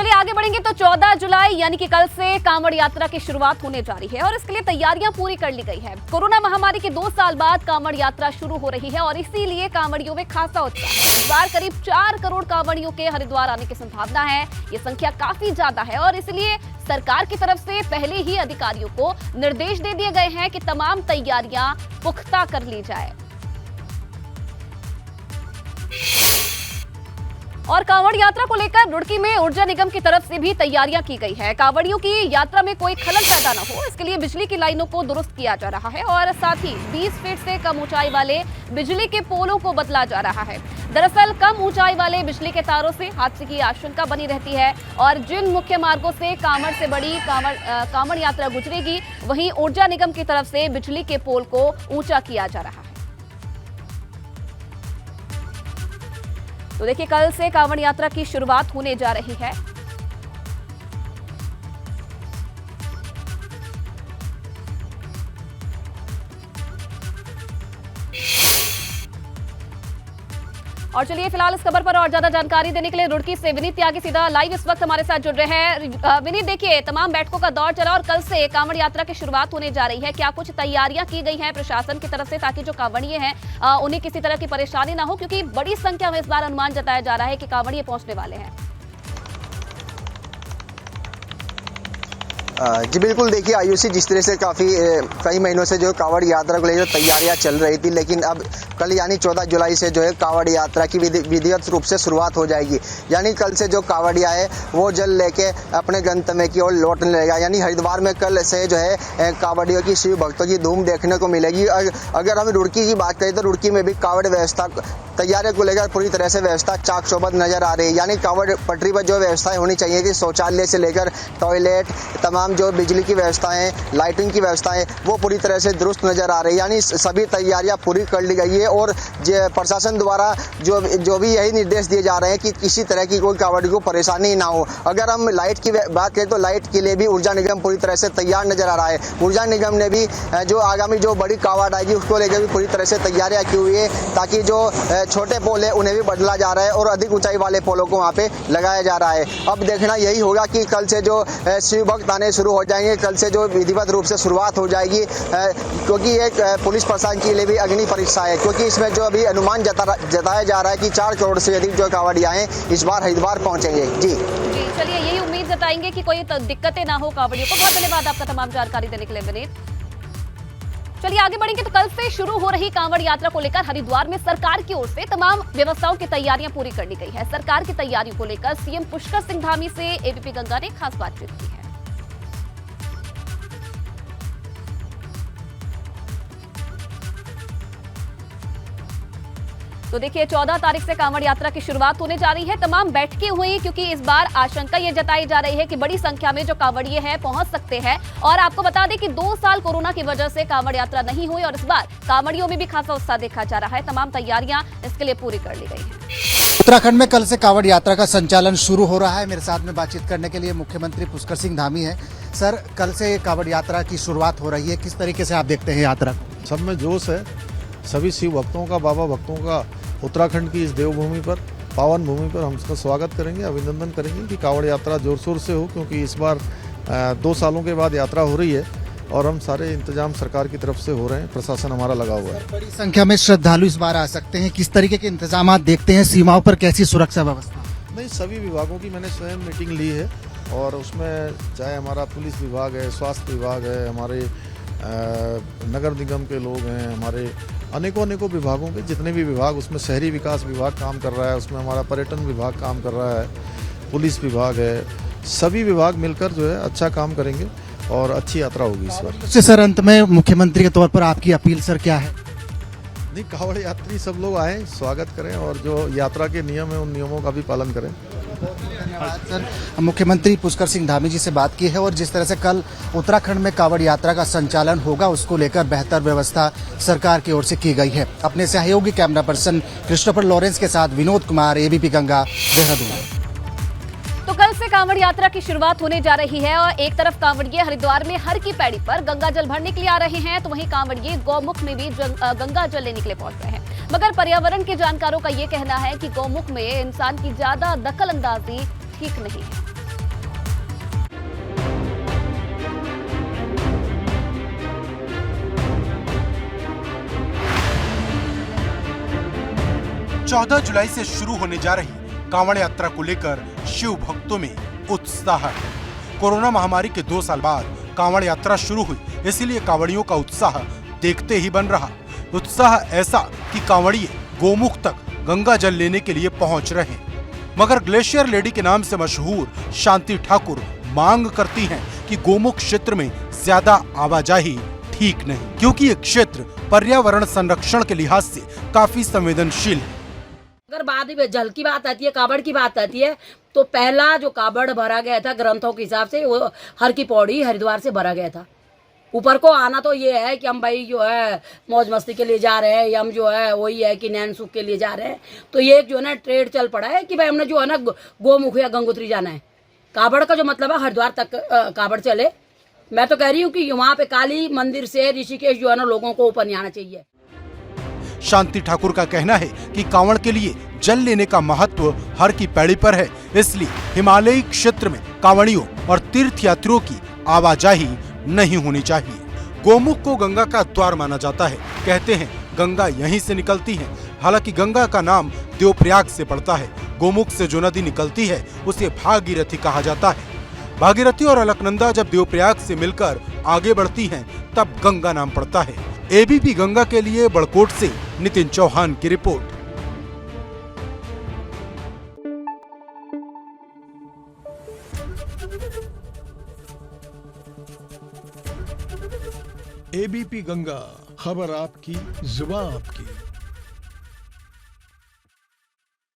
चलिए आगे बढ़ेंगे तो 14 जुलाई यानी कि कल से कांवड़ यात्रा की शुरुआत होने जा रही है और इसके लिए तैयारियां पूरी कर ली गई है। कोरोना महामारी के 2 साल बाद कांवड़ यात्रा शुरू हो रही है और इसीलिए कांवड़ियों में खासा उत्साह है। इस बार करीब 4 करोड़ कांवड़ियों के हरिद्वार आने की संभावना है। ये संख्या काफी ज्यादा है और इसलिए सरकार की तरफ से पहले ही अधिकारियों को निर्देश दे दिए गए हैं कि तमाम तैयारियां पुख्ता कर ली जाए। और कांवड़ यात्रा को लेकर रुड़की में ऊर्जा निगम की तरफ से भी तैयारियां की गई है। कांवड़ियों की यात्रा में कोई खलल पैदा न हो, इसके लिए बिजली की लाइनों को दुरुस्त किया जा रहा है और साथ ही 20 फीट से कम ऊंचाई वाले बिजली के पोलों को बदला जा रहा है। दरअसल कम ऊंचाई वाले बिजली के तारों से हादसे की आशंका बनी रहती है और जिन मुख्य मार्गों से कांवड़ से बड़ी कांवड़ यात्रा गुजरेगी, वहीं ऊर्जा निगम की तरफ से बिजली के पोल को ऊंचा किया जा रहा है। तो देखिए, कल से कांवड़ यात्रा की शुरुआत होने जा रही है। और चलिए फिलहाल इस खबर पर और ज्यादा जानकारी देने के लिए रुड़की से विनीत त्यागी सीधा लाइव इस वक्त हमारे साथ जुड़ रहे हैं। विनीत, देखिए तमाम बैठकों का दौर चला और कल से कांवड़ यात्रा की शुरुआत होने जा रही है। क्या कुछ तैयारियां की गई हैं प्रशासन की तरफ से ताकि जो कांवड़िए हैं उन्हें किसी तरह की परेशानी ना हो, क्योंकि बड़ी संख्या में इस बार अनुमान जताया जा रहा है कि कांवड़िए पहुंचने वाले हैं। जी बिल्कुल, देखिए आयुषी, जिस तरह से कई महीनों से जो कांवड़ यात्रा को लेकर तैयारियां चल रही थी, लेकिन अब कल यानी 14 जुलाई से जो है कांवड़ यात्रा की विधिवत रूप से शुरुआत हो जाएगी। यानी कल से जो कांवड़िया है वो जल लेके अपने गंतव्य की ओर लौटने लगेगा। यानी हरिद्वार में कल से जो है कांवड़ियों की, शिव भक्तों की धूम देखने को मिलेगी। अगर हम रुड़की की बात करें तो रुड़की में भी कांवड़ व्यवस्था तैयारियों को लेकर पूरी तरह से व्यवस्था चाक चौबंद नजर आ रही है। यानी कांवड़ पटरी पर जो व्यवस्थाएं होनी चाहिए थी, शौचालय से लेकर टॉयलेट, तमाम जो बिजली की व्यवस्थाएं, लाइटिंग की व्यवस्थाएं, वो पूरी तरह से दुरुस्त नजर आ रही है। यानी सभी तैयारियां पूरी कर ली गई है और प्रशासन द्वारा जो भी यही निर्देश दिए जा रहे हैं कि किसी तरह की कोई कांवड़ी को परेशानी ना हो। अगर हम लाइट की बात करें तो लाइट के लिए भी ऊर्जा निगम पूरी तरह से तैयार नजर आ रहा है। ऊर्जा निगम ने भी जो आगामी जो बड़ी कांवड़ आएगी उसको लेकर भी पूरी तरह से तैयारियां की हुई है, ताकि जो छोटे पोल है उन्हें भी बदला जा रहा है और अधिक ऊंचाई वाले पोलों को वहाँ पे लगाया जा रहा है। अब देखना यही होगा कि कल से जो शिव भक्त आने शुरू हो जाएंगे, कल से जो विधिवत रूप से शुरुआत हो जाएगी, क्योंकि एक पुलिस प्रशासन के लिए भी अग्नि परीक्षा है, क्योंकि इसमें जो अभी अनुमान जताया जा रहा है कि 4 करोड़ से अधिक जो कांवड़िया हैं इस बार हरिद्वार पहुंचेंगे। जी चलिए यही उम्मीद जताएंगे कि कोई दिक्कतें ना हो कांवड़ियों को। बहुत धन्यवाद आपका तमाम जानकारी देने के लिए विनीत। चलिए आगे बढ़ेंगे तो कल से शुरू हो रही कांवड़ यात्रा को लेकर हरिद्वार में सरकार की ओर से तमाम व्यवस्थाओं की तैयारियां पूरी कर ली गई है। सरकार की तैयारियों को लेकर सीएम पुष्कर सिंह धामी से एबीपी गंगा ने खास बातचीत की है। तो देखिए 14 तारीख से कांवड़ यात्रा की शुरुआत होने जा रही है। तमाम बैठकें हुई क्योंकि इस बार आशंका ये जताई जा रही है कि बड़ी संख्या में जो कांवड़िए हैं पहुंच सकते हैं। और आपको बता दें कि 2 साल कोरोना की वजह से कांवड़ यात्रा नहीं हुई और इस बार कांवड़ियों में भी खासा उत्साह देखा जा रहा है। तमाम तैयारियां इसके लिए पूरी कर ली गई हैं। उत्तराखंड में कल से कांवड़ यात्रा का संचालन शुरू हो रहा है। मेरे साथ में बातचीत करने के लिए मुख्यमंत्री पुष्कर सिंह धामी है। सर, कल से कांवड़ यात्रा की शुरुआत हो रही है, किस तरीके से आप देखते हैं यात्रा? सब में जोश है। सभी शिव भक्तों का, बाबा भक्तों का उत्तराखंड की इस देवभूमि पर, पावन भूमि पर हम उसका स्वागत करेंगे, अभिनंदन करेंगे कि कांवड़ यात्रा जोर शोर से हो, क्योंकि इस बार 2 सालों के बाद यात्रा हो रही है और हम सारे इंतजाम सरकार की तरफ से हो रहे हैं, प्रशासन हमारा लगा हुआ है। बड़ी संख्या में श्रद्धालु इस बार आ सकते हैं, किस तरीके के इंतजाम देखते हैं? सीमाओं पर कैसी सुरक्षा व्यवस्था? नहीं, सभी विभागों की मैंने स्वयं मीटिंग ली है और उसमें चाहे हमारा पुलिस विभाग है, स्वास्थ्य विभाग है, हमारे नगर निगम के लोग हैं, हमारे अनेकों विभागों के जितने भी विभाग, उसमें शहरी विकास विभाग काम कर रहा है, उसमें हमारा पर्यटन विभाग काम कर रहा है, पुलिस विभाग है, सभी विभाग मिलकर जो है अच्छा काम करेंगे और अच्छी यात्रा होगी इस बार। सर, अंत में मुख्यमंत्री के तौर पर आपकी अपील सर क्या है? नहीं, कांवड़ यात्री सब लोग आएँ, स्वागत करें और जो यात्रा के नियम है उन नियमों का भी पालन करें। धन्यवाद सर। मुख्यमंत्री पुष्कर सिंह धामी जी से बात की है और जिस तरह से कल उत्तराखंड में कांवड़ यात्रा का संचालन होगा उसको लेकर बेहतर व्यवस्था सरकार की ओर से की गई है। अपने सहयोगी कैमरा पर्सन क्रिस्टोफर लॉरेंस के साथ विनोद कुमार, एबीपी गंगा, देहरादून। तो कल से कांवड़ यात्रा की शुरुआत होने जा रही है और एक तरफ कांवड़िए हरिद्वार में हर की पैड़ी पर गंगा जल भरने के लिए आ रहे हैं, तो वहीं कांवड़िए गौमुख में भी गंगा जल लेने के लिए पहुंच रहे हैं। मगर पर्यावरण के जानकारों का ये कहना है कि गौमुख में इंसान की ज्यादा दखल अंदाजी ठीक नहीं है। 14 जुलाई से शुरू होने जा रही कांवड़ यात्रा को लेकर शिव भक्तों में उत्साह है। कोरोना महामारी के 2 साल बाद कांवड़ यात्रा शुरू हुई, इसीलिए कांवड़ियों का उत्साह देखते ही बन रहा। उत्साह ऐसा कि कांवड़िए गोमुख तक गंगा जल लेने के लिए पहुंच रहे हैं। मगर ग्लेशियर लेडी के नाम से मशहूर शांति ठाकुर मांग करती हैं कि गोमुख क्षेत्र में ज्यादा आवाजाही ठीक नहीं, क्योंकि ये क्षेत्र पर्यावरण संरक्षण के लिहाज से काफी संवेदनशील है। अगर बाद में जल की बात आती है, कावड़ की बात आती है, तो पहला जो कावड़ भरा गया था ग्रंथों के हिसाब से वो हर की पौड़ी हरिद्वार से भरा गया था। ऊपर को आना तो ये है कि हम भाई जो है मौज मस्ती के लिए जा रहे हैं, या हम जो है वही है कि नैन सुख के लिए जा रहे हैं। तो ये एक जो है ना ट्रेड चल पड़ा है कि भाई हमने जो है ना गोमुख या गंगोत्री जाना है। कावड़ का जो मतलब है हरिद्वार तक कावड़ चले। मैं तो कह रही हूँ कि वहाँ पे काली मंदिर से ऋषिकेश जो है ना लोगों को ऊपर नहीं आना चाहिए। शांति ठाकुर का कहना है कि कांवड़ के लिए जल लेने का महत्व हर की पैड़ी पर है, इसलिए हिमालयी क्षेत्र में कांवड़ियों और तीर्थ यात्रियों की आवाजाही नहीं होनी चाहिए। गोमुख को गंगा का द्वार माना जाता है। कहते हैं गंगा यहीं से निकलती है। हालांकि गंगा का नाम देवप्रयाग से पड़ता है। गोमुख से जो नदी निकलती है उसे भागीरथी कहा जाता है। भागीरथी और अलकनंदा जब देवप्रयाग से मिलकर आगे बढ़ती हैं, तब गंगा नाम पड़ता है। एबीपी गंगा के लिए बड़कोट से नितिन चौहान की रिपोर्ट। एबीपी गंगा, खबर आपकी, जुबान आपकी।